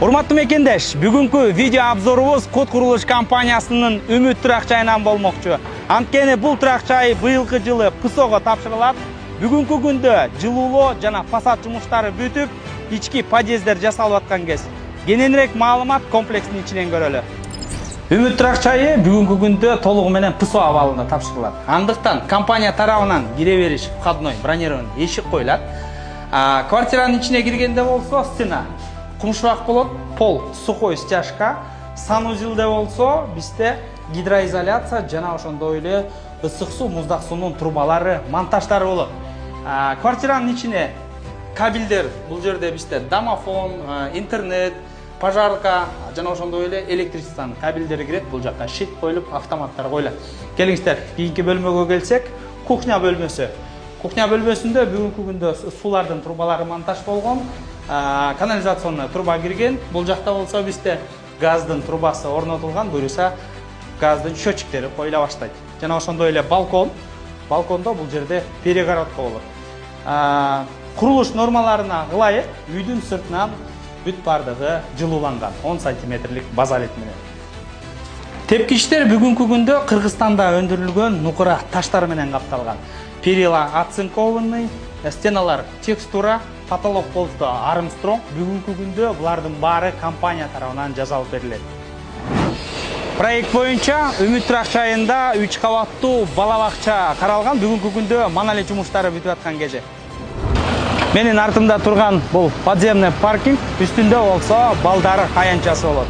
Урматтуу мекендеш, бүгүнкү видео обзорубуз Код курулуш компаниясынын Үмүт турак-жайынан болмокчу. Анткени бул турак-жай быйылкы жылы ПСОго тапшырылат. Бүгүнкү күндө жылуулоо жана фасад жумуштары бүтүп, ички подъездер жасалып аткан кез. Кененирээк маалымат комплекстин ичинен көрөлү. Үмүт турак-жайы бүгүнкү күндө толугу менен ПСО абалында тапшырылат. Андыктан компания тарабынан кире бериш входной бронированный эшик коюлат. Квартиранын ичине киргенде болсо стена кумшубак болот, пол сухой стяжка, санузелде болсо бизде гидроизоляция жана ошондой эле ысык суу, муздак суунун трубалары, монтаждары болот. Квартиранын ичине кабелдер, бул жерде бизде домофон, интернет, пожарка жана ошондой эле электричествонун кабелдери кирет. Бул жакка щит коюлуп, автоматтар коюлат. Келиңиздер, кийинки бөлмөгө келсек, кухня бөлмөсү. Кухня бөлмөсүндө бүгүнкү күндө суулардын трубалары монтаж болгон, канализационный труба кирген. Бул жакта болсо бизде газдын трубасы орнотулган, буюрса газдын счетчиктери коюла баштайт. Жана ошондой эле балкон. Балкондо бул жерде перегородка болот. Курулуш нормаларына ылайык үйдүн сыртынан бүт бардыгы жылууланган 10 сантиметрлик базалет менен. Тепкичтер бүгүнкү күндө Кыргызстанда өндүрүлгөн нукура таштар менен капталган. Перила оцинкованный, стеналар текстура, потолок болсо Армстронг. Бүгүнкү күндө булардын баары компания тарабынан жасалып берилет. Проект боюнча Үмүт турак-жайында 3 кабаттуу бала бакча каралган. Бүгүнкү күндө мана эле жумуштары бүтүп аткан кеже. Менин артымда турган бул подземный паркинг, үстүндө болсо балдар аянтчасы болот.